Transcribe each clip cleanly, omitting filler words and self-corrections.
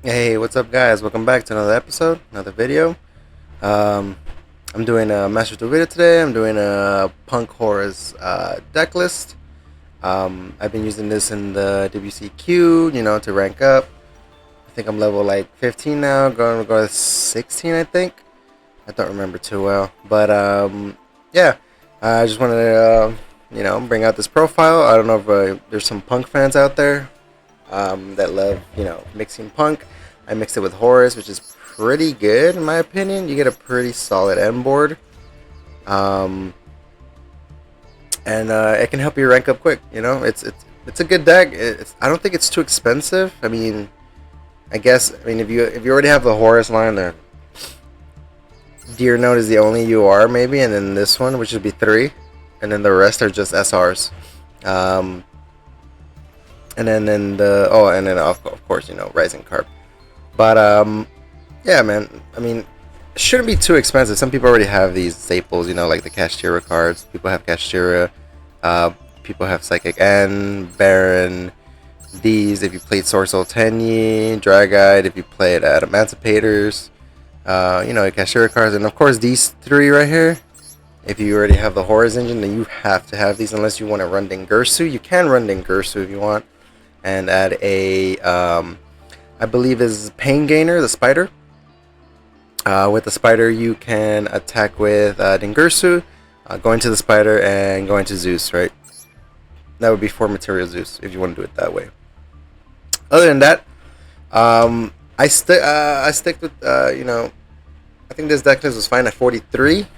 Hey, what's up, guys? Welcome back to another episode, another video. Um, I'm doing a Master Duel video today. I'm doing a Punk Horus deck list. I've been using this in the WCQ, to rank up. I think I'm level like 15 now, going to go to 16, I think. I don't remember too well, but yeah. I just wanted to, bring out this profile. I don't know if there's some Punk fans out there that love, mixing Punk. I mixed it with Horus, which is pretty good in my opinion. You get a pretty solid end board, um, and it can help you rank up quick. It's a good deck. I don't think it's too expensive. I mean, if you already have the Horus line, then Deer Note is the only UR maybe, and then this one, which would be 3, and then the rest are just SRs. Um, and then of course Rising Carp. But yeah, man. I mean, it shouldn't be too expensive. Some people already have these staples, like the Kashtira cards. People have Kashtira. Uh, People have Psychic N, Baron. These, if you played Sorcel Tenyi, Dragite, if you played Emancipators, Kashtira cards, and of course these 3 right here. If you already have the Horus engine, then you have to have these unless you want to run Dengursu. You can run Dengursu if you want, and add a I believe is Pain Gainer, the spider. With the spider, you can attack with Dengursu, go into the spider, and go into Zeus, right? That would be 4 material Zeus if you want to do it that way. Other than that, I stick with I think this deck list was fine at 43.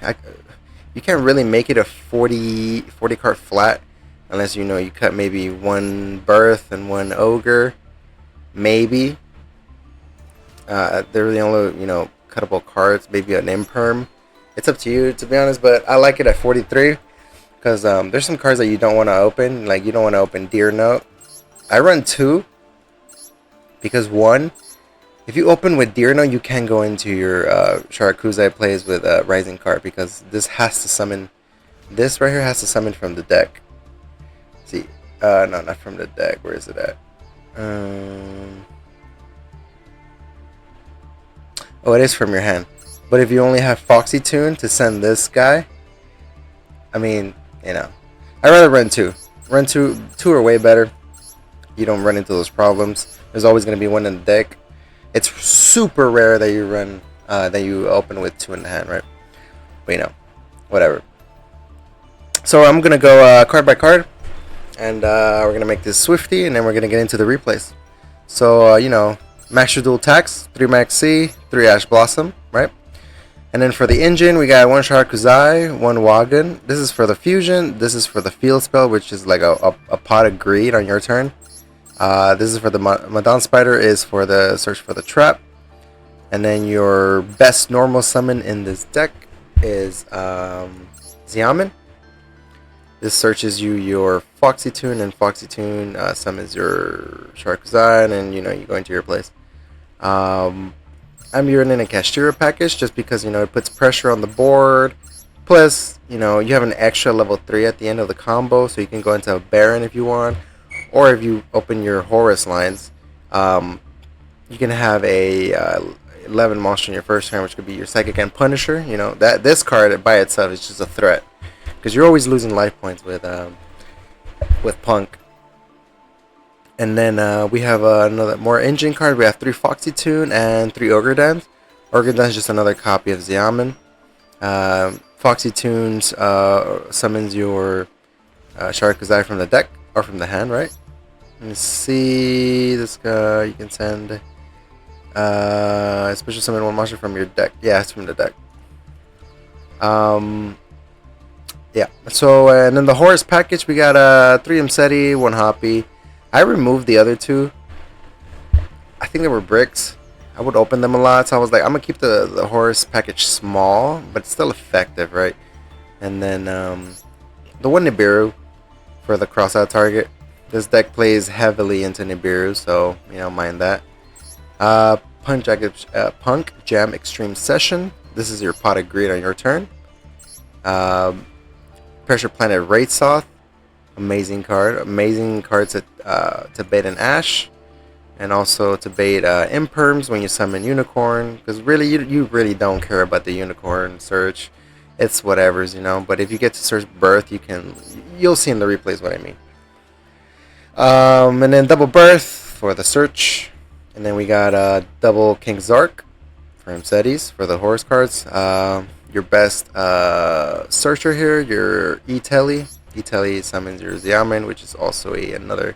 You can't really make it a 40 card flat unless you cut maybe 1 Birth and 1 Ogre, maybe. They're the only cuttable cards. Maybe an Imperm. It's up to you, to be honest. But I like it at 43 because there's some cards that you don't want to open. Like you don't want to open Deer Note. I run 2 because 1, if you open with Deer Note, you can go into your Sharakuzai plays with Rising Card because this has to summon. This right here has to summon from the deck. See, no, not from the deck. Where is it at? Oh, it is from your hand. But if you only have Foxy Tune to send this guy, I mean, I'd rather run 2. Run 2 are way better. You don't run into those problems. There's always going to be 1 in the deck. It's super rare that you run, that you open with 2 in the hand, right? But whatever. So I'm going to go card by card. And we're going to make this Swifty, and then we're going to get into the replays. So, Master Duel Tax, 3 Max C, 3 Ash Blossom, right? And then for the engine, we got 1 Sharakuzai, 1 Wagon. This is for the fusion. This is for the field spell, which is like a pot of greed on your turn. This is for the Madon Spider, is for the search for the trap. And then your best normal summon in this deck is Xiamen. This searches your Foxy Tune, and Foxy Tune summons your Sharakuzai, and then you go into your place. I'm running a Kashtira package just because it puts pressure on the board. Plus, you have an extra level 3 at the end of the combo, so you can go into a Baron if you want, or if you open your Horus lines, you can have a 11 monster in your first turn, which could be your Psychic and Punisher. That this card by itself is just a threat. Because you're always losing life points with Punk. And then we have another more engine card. We have 3 Foxy Tune and 3 Ogre Dance. Ogre Dance is just another copy of Xiamen. Foxy Tunes summons your Sharakuzai from the deck or from the hand, right? Let me see this guy. You can send special summon 1 monster from your deck. Yeah, it's from the deck. Yeah, so and then the Horus package, we got 3 Mseti, 1 Hoppy. I removed the other 2. I think they were bricks. I would open them a lot, so I was like, I'm gonna keep the Horus package small, but it's still effective, right? And then the 1 Nibiru for the cross-out target. This deck plays heavily into Nibiru, so mind that. Punk Jam Extreme Session. This is your pot of greed on your turn. Pressure Planet Wraithsoth, amazing card. Amazing cards to bait an Ash. and also to bait imperms when you summon unicorn, because really you really don't care about the unicorn search. It's whatever's, you know. But if you get to search birth, you'll see in the replays what I mean. And then double birth for the search, and then we got double King Zark for Himsetis for the Horus cards. Your best searcher here, your E-Telly. E-Telly summons your Xiamen, which is also another.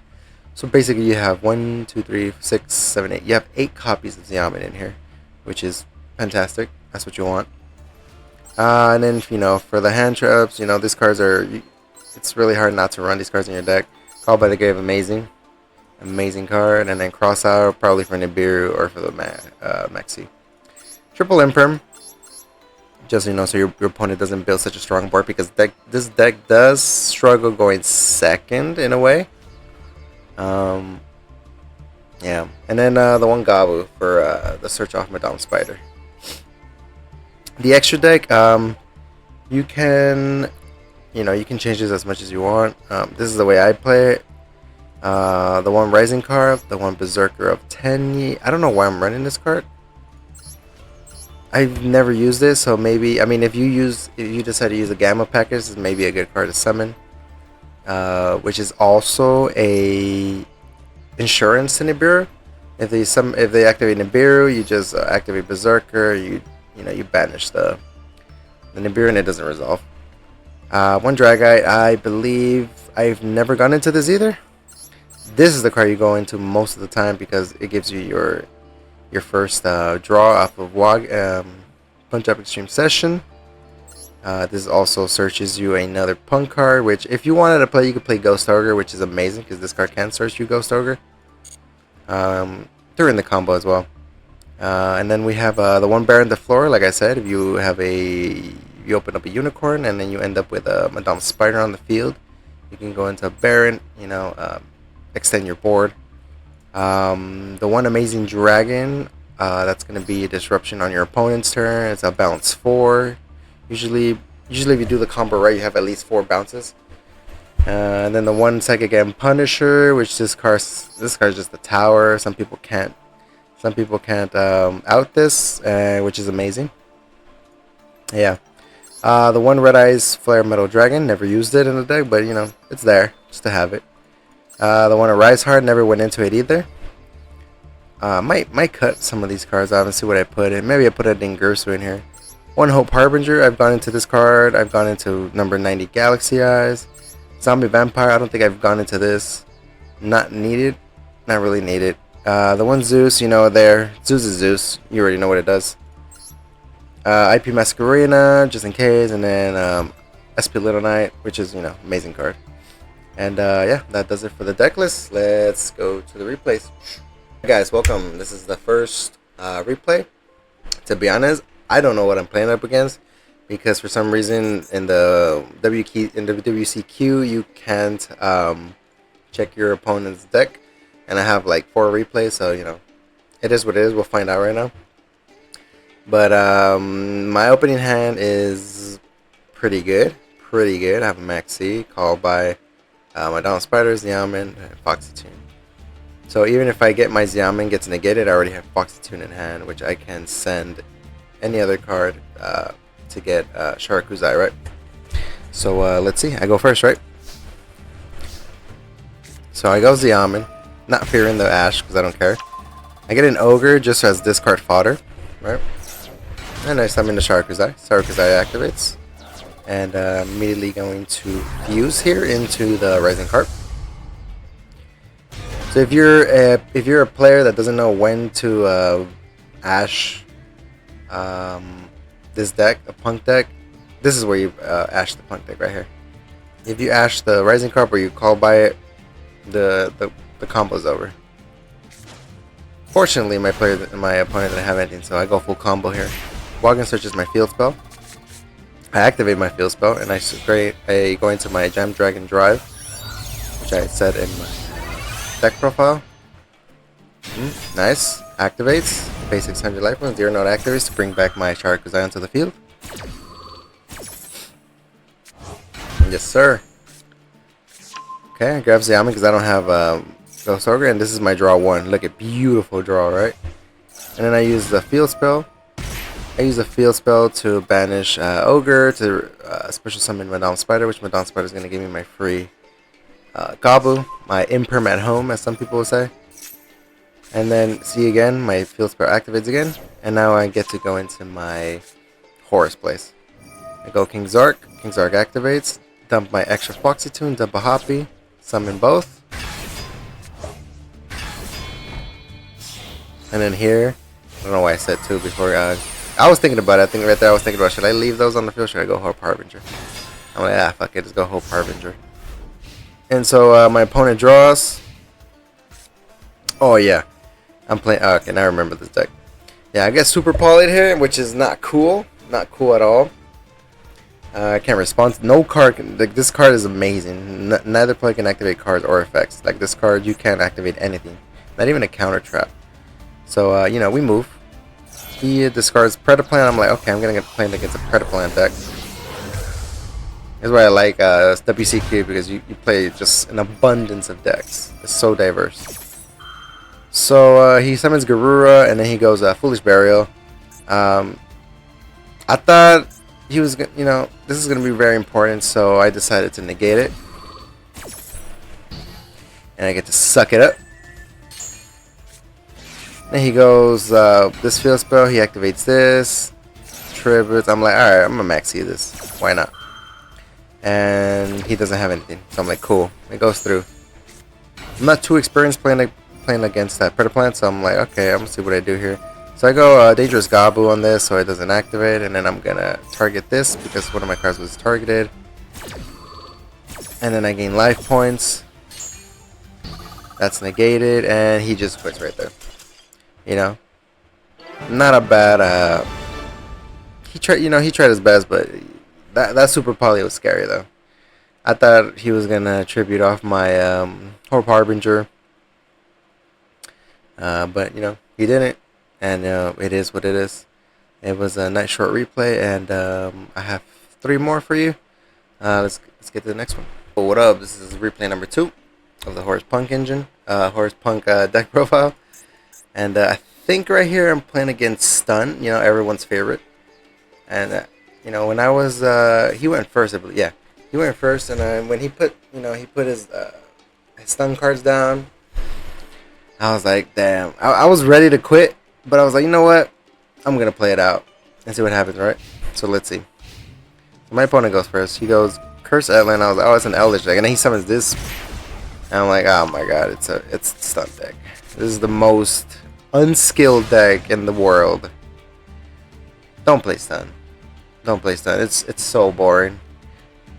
So basically, you have 1, 2, 3, 6, 7, 8. You have 8 copies of Xiamen in here, which is fantastic. That's what you want. And then, you know, for the hand traps, you know, these cards are. It's really hard not to run these cards in your deck. Called by the Grave, amazing card. And then cross out probably for Nibiru or for the Maxi. Triple Imperm. Just, you know, so your opponent doesn't build such a strong board, because this deck does struggle going second in a way. Yeah, and then the one Gabu for the search off Madame Spider. The extra deck, you can change this as much as you want. This is the way I play it. The one Rising card, the one Berserker of 10. I don't know why I'm running this card. I've never used this, so maybe, I mean, if you decide to use a Gamma package, this is maybe a good card to summon. Which is also a insurance to Nibiru. If they activate Nibiru, you just activate Berserker. You banish the Nibiru, and it doesn't resolve. One Dragite, I believe I've never gone into this either. This is the card you go into most of the time, because it gives you your first draw off of Punch Up Extreme Session. This also searches you another punk card, which if you wanted to play, you could play Ghost Ogre, which is amazing because this card can search you Ghost Ogre. They're in the combo as well. And then we have the one Baron de Flora. Like I said, if you open up a unicorn and then you end up with a Madame Spider on the field, you can go into a Baron, extend your board. The one Amazing Dragon, that's going to be a disruption on your opponent's turn. It's a bounce 4. Usually if you do the combo right, you have at least 4 bounces. And then the one Psychic Again Punisher, which this card's just a tower. Some people can't out this, which is amazing. Yeah. The one Red Eyes Flare Metal Dragon, never used it in the deck, but it's there just to have it. The one Arise Heart, never went into it either. Might cut some of these cards out and see what I put in. Maybe I put a Dingursu in here. One Hope Harbinger, I've gone into this card. I've gone into number 90 Galaxy Eyes. Zombie Vampire, I don't think I've gone into this. Not needed. Not really needed. The one Zeus, there. Zeus is Zeus. You already know what it does. IP Masquerena, just in case. And then SP Little Knight, which is, amazing card. And yeah, that does it for the deck list. Let's go to the replays. Hey guys, welcome. This is the first replay. To be honest, I don't know what I'm playing up against, because for some reason in the WCQ you can't check your opponent's deck, and I have like 4 replays, so it is what it is. We'll find out right now. But my opening hand is pretty good. I have a Maxi called by Madame Spider, Xiamen, and Foxy Tune. So even if I get my Xiamen gets negated, I already have Foxy Tune in hand, which I can send any other card to get Sharakuzai, right? So let's see. I go first, right? So I go Xiamen, not fearing the Ash because I don't care. I get an Ogre just as discard fodder, right? And I summon the Sharakuzai. Sharakuzai activates. And immediately going to fuse here into the Rising card. So if you're a player that doesn't know when to Ash this deck, a punk deck, this is where you Ash the punk deck right here. If you Ash the Rising card or you call by it, the combo's over. Fortunately, my opponent didn't have anything, so I go full combo here. Walk-in Search is my field spell. I activate my field spell, and I go into my Gem Dragon Drive, which I set in my deck profile. Nice. Activates. Pay 600 life points. 0 node activates to bring back my Sharakuzai onto the field. Yes, sir. Okay, I grab Xiamen because I don't have Ghost Ogre, and this is my draw 1. Look at beautiful draw, right? And then I use the field spell. I use a field spell to banish Ogre, to special summon Madame Spider, which Madame Spider is going to give me my free Gabu, my imperm at home, as some people will say. And then, see again, my field spell activates again. And now I get to go into my Horus place. I go King Zark activates, dump my extra Foxy Tune, dump a Hoppy, summon both. And then here, I don't know why I said 2 before. I was thinking about it. I think right there I was thinking about, should I leave those on the field? Should I go Hope Harbinger? I'm like, fuck it, just go Hope Harbinger. And so my opponent draws. Oh yeah, I'm playing. Okay, now I remember this deck. Yeah, I get Super Polyed here, which is not cool. Not cool at all. I can't respond. No card. Like, this card is amazing. Neither player can activate cards or effects. Like, this card, you can't activate anything. Not even a counter trap. So, you know, we move. He discards Predaplant. I'm like, okay, I'm going to get playing against a Predaplant deck. That's why I like WCQ, because you play just an abundance of decks. It's so diverse. So, he summons Garura, and then he goes Foolish Burial. I thought he was, you know, this is going to be very important, so I decided to negate it. And I get to suck it up. Then he goes, this field spell, he activates this, tributes. I'm like, alright, I'm gonna maxi this. Why not? And he doesn't have anything. So I'm like, cool. It goes through. I'm not too experienced playing against that Predaplant, so I'm like, okay, I'm gonna see what I do here. So I go Dangerous Gabu on this so it doesn't activate, and then I'm gonna target this because one of my cards was targeted. And then I gain life points. That's negated, and he just quits right there. You know, not a bad. He tried his best, but that Super Poly was scary though. I thought he was gonna tribute off my Hope Harbinger, but you know he didn't, and it is what it is. It was a nice short replay, and I have 3 more for you. Let's get to the next one. So what up? This is replay number 2 of the Horus Punk engine, Horus Punk deck profile. And I think right here I'm playing against Stun, you know, everyone's favorite. And, you know, when I was, he went first, I believe. Yeah, he went first. And when he put, his Stun cards down, I was like, damn. I was ready to quit, but I was like, you know what? I'm going to play it out and see what happens, right? So let's see. So my opponent goes first. He goes Curse Atlan. I was like, oh, it's an Eldritch deck. And then he summons this. And I'm like, oh my god, it's Stun deck. This is the most unskilled deck in the world. Don't play Stun. Don't play Stun. It's so boring.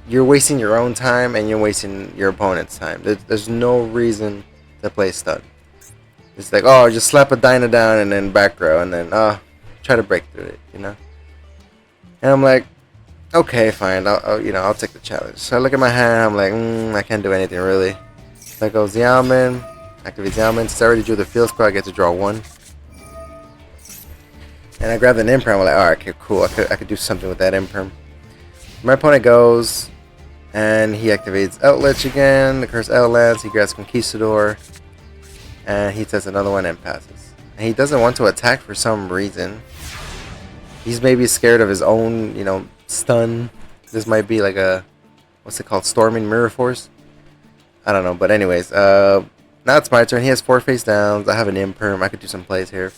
You're wasting your own time and you're wasting your opponent's time. There's no reason to play Stun. It's like, oh, just slap a Dyna down and then back row and then try to break through it, you know. And I'm like, okay, fine. I'll take the challenge. So I look at my hand. I'm like, I can't do anything really. So I go Xiaomin. Activate Xiaomin. Since I already drew the field spell, I get to draw 1. And I grab an imperm. I'm like, alright, okay, cool. I could do something with that imperm. My opponent goes, and he activates Outlich again. The Curse Outlands. He grabs Conquistador, and he says another one and passes. And he doesn't want to attack for some reason. He's maybe scared of his own, you know, stun. This might be like a, what's it called, Storming Mirror Force. I don't know, but anyways, now it's my turn. He has 4 face downs. I have an imperm. I could do some plays here.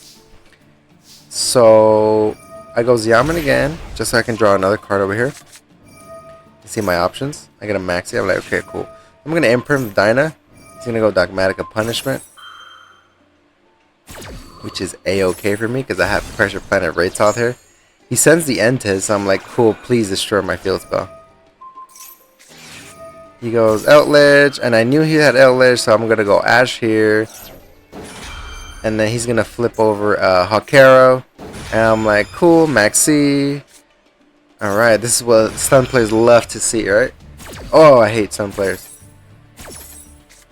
So I go Xiaomin again, just so I can draw another card over here. You see my options. I get a Maxi. I'm like, okay, cool. I'm gonna imperm the Dyna. He's gonna go Dogmatic Punishment, which is a-okay for me because I have Pressure Planet Raytoth here. He sends the Entez, so I'm like, cool, please destroy my field spell. He goes Outledge, and I knew he had Outledge, so I'm gonna go Ash here. And then he's gonna flip over Hawkero. And I'm like, cool, Maxi. Alright, this is what stun players love to see, right? Oh, I hate stun players.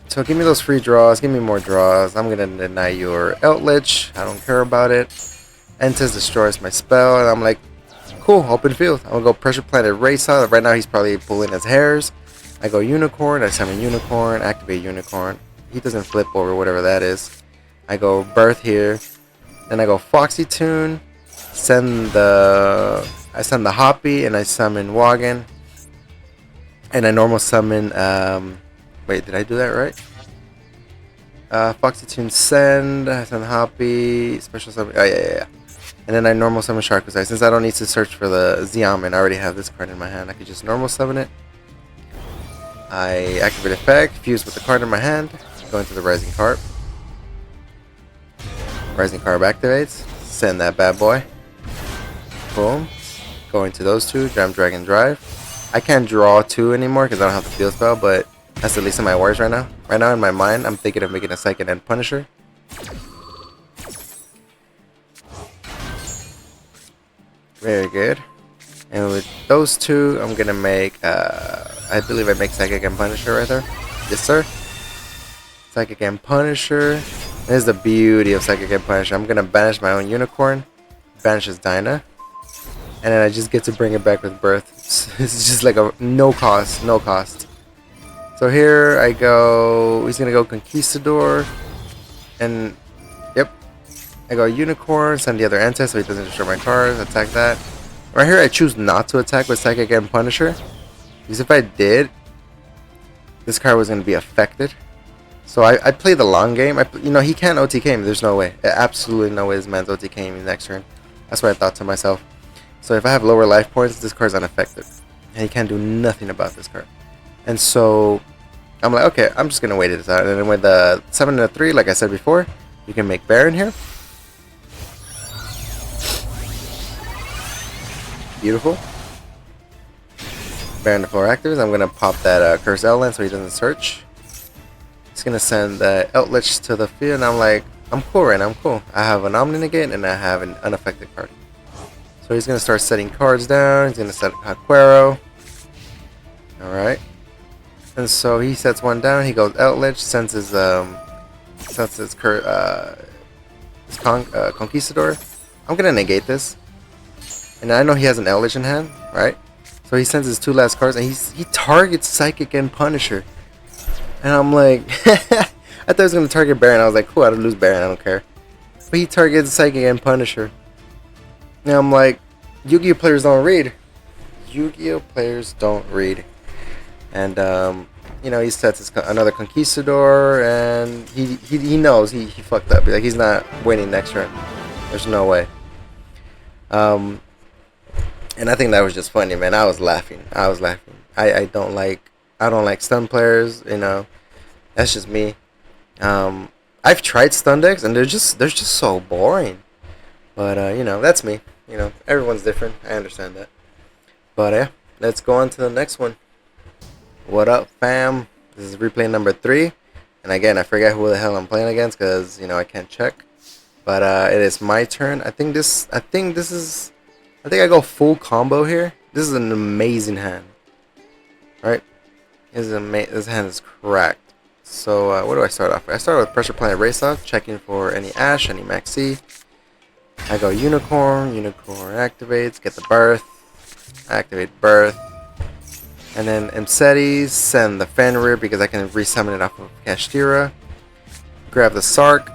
So give me those free draws, give me more draws. I'm gonna deny your Outledge. I don't care about it. Entez destroys my spell, and I'm like, cool, open field. I'm gonna go Pressure Planet Raytoth. Right now he's probably pulling his hairs. I go Unicorn, I summon Unicorn, activate Unicorn. he doesn't flip over, whatever that is. I go Birth here. Then I go Foxy Tune. I send the Hoppy, and I summon Wagon. And I normal summon, wait, did I do that right? Foxy Tune send, I send Hoppy, special summon, oh yeah. And then I normal summon Sharkuzai. Since I don't need to search for the Xiamen, I already have this card in my hand. I can just normal summon it. I activate effect, fuse with the card in my hand, go into the Rising Carp. Rising Carp activates, send that bad boy. Boom. Go into those two, Jam Dragon Drive. I can't draw 2 anymore because I don't have the field spell, but that's the least of my worries right now. Right now in my mind, I'm thinking of making a Psychic End Punisher. Very good. And with those two, I'm gonna make, I believe I make Psychic End Punisher right there. Yes, sir. Psychic End Punisher. This is the beauty of Psychic End Punisher. I'm gonna banish my own Unicorn, banishes Dinah, and then I just get to bring it back with Birth. It's just like a no cost. So here I go, he's gonna go Conquistador, and yep, I go Unicorn, send the other Entei so he doesn't destroy my cards, attack that. Right here I choose not to attack with Psychic End Punisher, because if I did, this card was gonna be affected. So I play the long game. You know, he can't OTK me, there's no way. Absolutely no way this man's OTKing me next turn. That's what I thought to myself. So if I have lower life points, this card's unaffected. And he can't do nothing about this card. And so I'm like, okay, I'm just going to wait it out. And then with the 7 and a 3, like I said before, you can make Baron here. Beautiful. Baron to 4 actives. I'm going to pop that Curse Outland so he doesn't search. He's going to send Outlich to the field. And I'm like, I'm cool right now. I'm cool. I have an Omni Negate and I have an unaffected card. So he's going to start setting cards down. He's going to set Haquero. Alright. And so he sets one down. He goes Outlich. Sends his Conquistador. I'm going to negate this. And I know he has an Outlich in hand. Right? So he sends his 2 last cards. And he targets Psychic End Punisher. And I'm like... I thought he was going to target Baron. I was like, cool, I'll lose Baron. I don't care. But he targets Psychic End Punisher. Now I'm like, Yu-Gi-Oh players don't read. Yu-Gi-Oh players don't read. And you know, he sets another Conquistador, and he knows he fucked up. Like, he's not winning next turn. There's no way. And I think that was just funny, man. I was laughing. I don't like stun players. You know, that's just me. I've tried stun decks, and they're just so boring. But, you know, that's me. You know, everyone's different. I understand that. But, yeah, let's go on to the next one. What up, fam? This is replay number 3. And again, I forget who the hell I'm playing against because, you know, I can't check. But, it is my turn. I think I go full combo here. This is an amazing hand. Right? This hand is cracked. So, what do I start off with? I start with Pressure Planet Race Off, checking for any Ash, any Maxi. I go Unicorn activates, get the Birth, activate Birth, and then Emcetes, send the Fenrir because I can resummon it off of Kashtira, grab the Sark,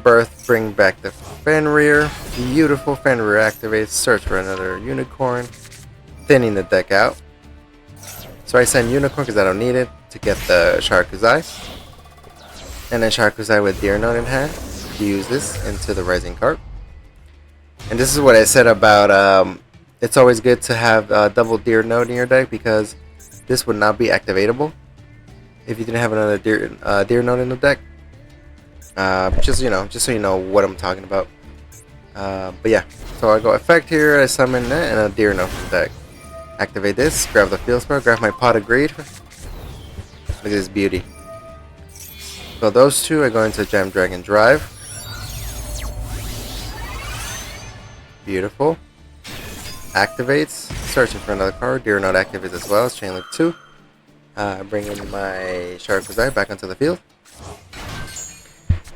Birth, bring back the Fenrir, beautiful, Fenrir activates, search for another Unicorn, thinning the deck out. So I send Unicorn because I don't need it to get the Sharkuzai, and then Sharkuzai with Deer Note in hand. Use this into the Rising Carp. And this is what I said about it's always good to have double Deer Note in your deck because this would not be activatable if you didn't have another Deer Note in the deck. Just so you know what I'm talking about. But yeah, so I go effect here, I summon it, and a Deer Note from the deck. Activate this, grab the field spell, grab my Pot of Greed. Look at this beauty. So those two, I go into Jam Dragon Drive. Beautiful. Activates. Searching for another card. Deer Note activates as well. It's Chain Link 2. Bring in my Sharkuzai back onto the field.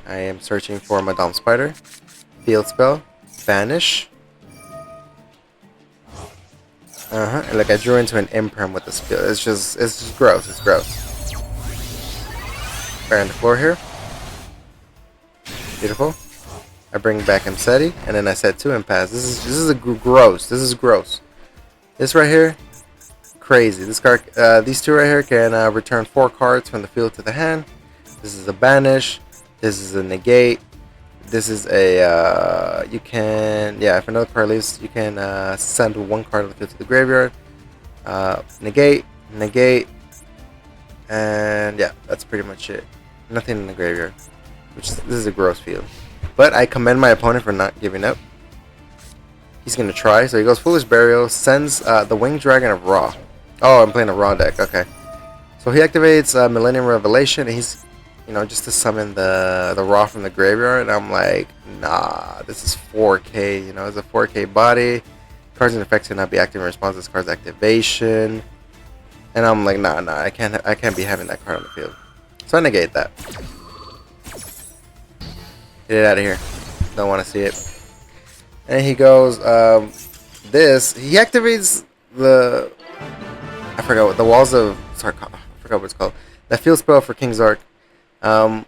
I am searching for Madame Spider. Field spell. Vanish. And look, I drew into an Imperm with the spill. It's just gross. It's gross. Right on the floor here. Beautiful. I bring back Mseti, and then I set 2 and pass. This is gross. This is gross. This right here, crazy. This card, these 2 right here can return 4 cards from the field to the hand. This is a banish. This is a negate. This is a you can, yeah, if another card leaves, you can send 1 card of the field to the graveyard. Negate, and yeah, that's pretty much it. Nothing in the graveyard, which this is a gross field. But I commend my opponent for not giving up. He's gonna try, so he goes Foolish Burial, sends the Winged Dragon of Ra. Oh, I'm playing a Ra deck. Okay, so he activates Millennium Revelation, and he's, you know, just to summon the Ra from the graveyard. And I'm like, nah, this is 4K. You know, it's a 4K body. Cards and effects cannot be active in response to this card's activation. And I'm like, nah, I can't be having that card on the field. So I negate that. Get it out of here. Don't want to see it. And he goes, he activates the, I forgot what, the Walls of Sarkov. I forgot what it's called. That field spell for King Zark. And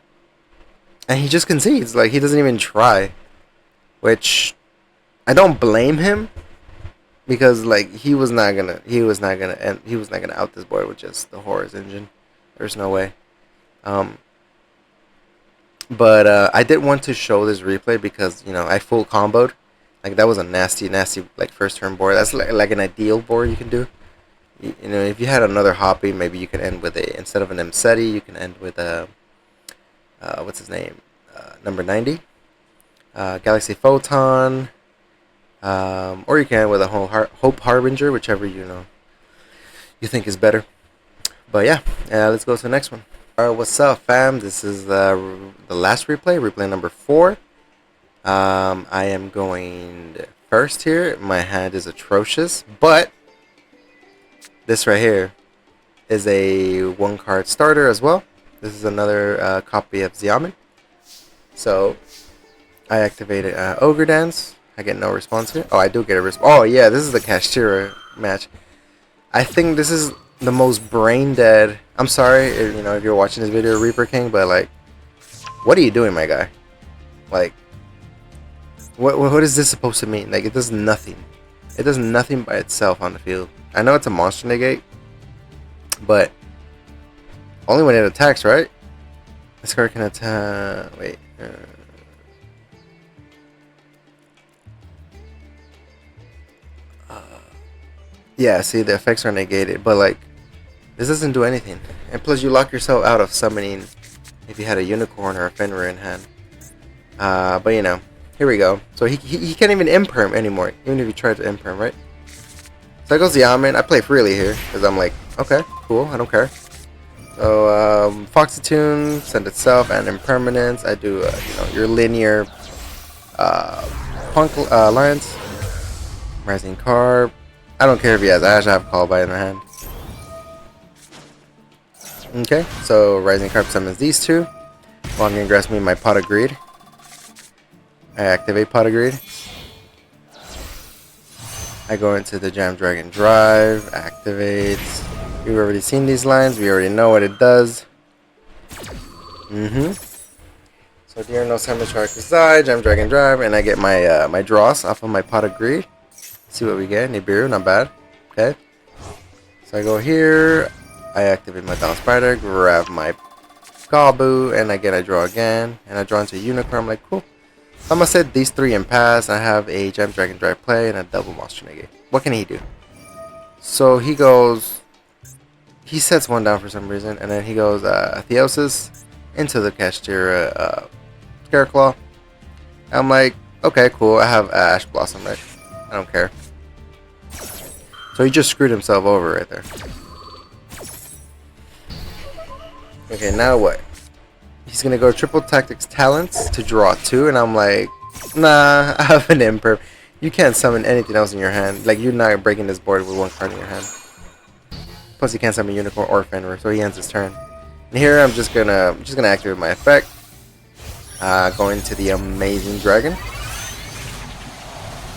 he just concedes. Like, he doesn't even try. Which, I don't blame him. Because, like, he was not gonna out this board with just the Horus engine. There's no way. But I did want to show this replay because, you know, I full comboed. Like, that was a nasty, like, first turn board. That's like an ideal board you can do. You know, if you had another Hoppy, maybe you can end with a, instead of an Mseti, you can end with a, what's his name? Number 90. Galaxy Photon. Or you can with a whole Hope Harbinger, whichever, you know, you think is better. But yeah, let's go to the next one. Alright, what's up, fam? This is the last replay number 4. I am going first here. My hand is atrocious, but this right here is a 1-card starter as well. This is another copy of Xiamen. So I activated Ogre Dance. I get no response here. Oh, I do get a response. Oh yeah, this is the Kashtira match. I think this is the most brain dead. I'm sorry, you know, if you're watching this video, Reaper King, but like, what are you doing, my guy? Like, what is this supposed to mean? Like, it does nothing. It does nothing by itself on the field. I know it's a monster negate, but only when it attacks, right? This card can attack. Wait. Yeah, see, the effects are negated, but like, this doesn't do anything. And plus, you lock yourself out of summoning if you had a Unicorn or a Fenrir in hand. But you know, here we go. So he can't even imperm anymore, even if you try to imperm, right? So I go Xiamen. I play freely here because I'm like, okay, cool, I don't care. So Foxytune, send itself, and impermanence. I do, you know, your linear Punk Alliance, Rising Carb. I don't care if he has Ash, I have Call by in the hand. Okay, so Rising Carp summons these 2. Long Ingress me my Pot of Greed. I activate Pot of Greed. I go into the Jam Dragon Drive, activates. We've already seen these lines, we already know what it does. So Diurno Summon Shark Side, Jam Dragon Drive, and I get my my draws off of my Pot of Greed. See what we get. Nibiru, not bad. Okay. So I go here. I activate my Down Spider, grab my Gabu, and again I draw again. And I draw into a Unicorn. I'm like, cool. I'm gonna set these 3 in pass. I have a Gem Dragon Drive play and a double Monster Negate. What can he do? So he goes. He sets 1 down for some reason, and then he goes Theosis into the Kashtira Scareclaw. I'm like, okay, cool. I have Ash Blossom, right? I don't care. So he just screwed himself over right there. Okay, now what? He's gonna go Triple Tactics Talents to draw 2, and I'm like, nah, I have an Imperm. You can't summon anything else in your hand. Like, you're not breaking this board with 1 card in your hand. Plus, he can't summon Unicorn or Fenrir, so he ends his turn. And here, I'm just gonna activate my effect. Going to the Amazing Dragon.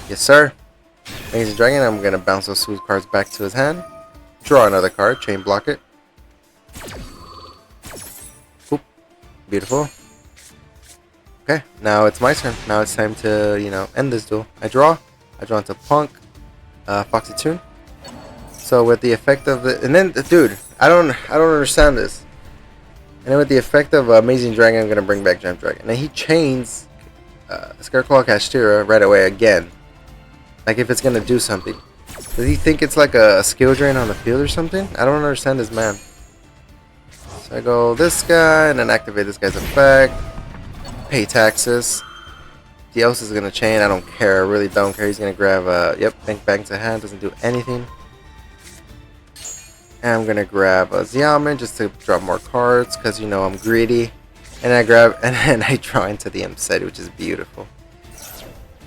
Yes, sir. Amazing Dragon. I'm gonna bounce those 2 cards back to his hand. Draw another card. Chain block it. Oop. Beautiful. Okay, now it's my turn. Now it's time to, end this duel. I draw into Punk, Foxy Toon. So with the effect of the, and then, dude, I don't understand this. And then with the effect of Amazing Dragon, I'm gonna bring back Jump Dragon. And then he chains Scareclaw Kashtira right away again. Like if it's gonna do something. Does he think it's like a skill drain on the field or something? I don't understand this man. So I go this guy and then activate this guy's effect. Pay taxes. The else is gonna chain. I don't care. I really don't care. He's gonna grab yep, bang to hand. Doesn't do anything. And I'm gonna grab a Xiaomin just to drop more cards because I'm greedy. And I grab and then I draw into the Set, which is beautiful.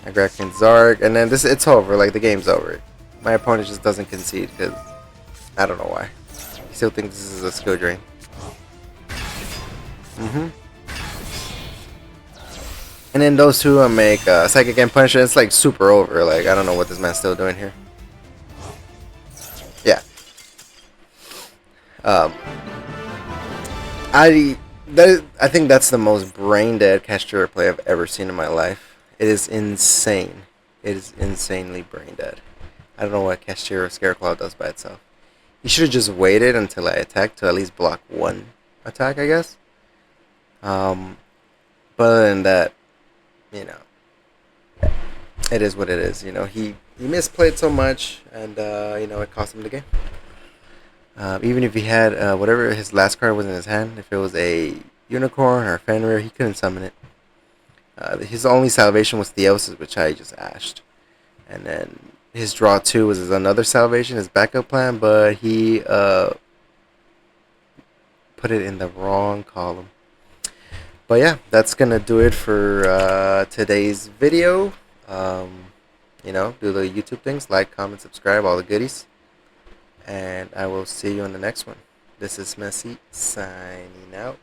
I grab Zarg, and then it's over. Like the game's over. My opponent just doesn't concede because I don't know why. He still thinks this is a skill drain. And then those two make Psychic and Punisher. It's like super over. Like I don't know what this man's still doing here. Yeah. I think that's the most brain dead Kashtira play I've ever seen in my life. It is insane. It is insanely brain dead. I don't know what Kashtira Scareclaw does by itself. You should have just waited until I attacked to at least block one attack, I guess. But other than that, it is what it is. He misplayed so much, and it cost him the game. Even if he had whatever his last card was in his hand, if it was a unicorn or a Fenrir, he couldn't summon it. His only salvation was Theosis, which I just ashed. And then his draw 2 was another salvation, his backup plan, but he put it in the wrong column. But yeah, that's gonna do it for today's video. Do the YouTube things, like, comment, subscribe, all the goodies. And I will see you in the next one. This is Messi signing out.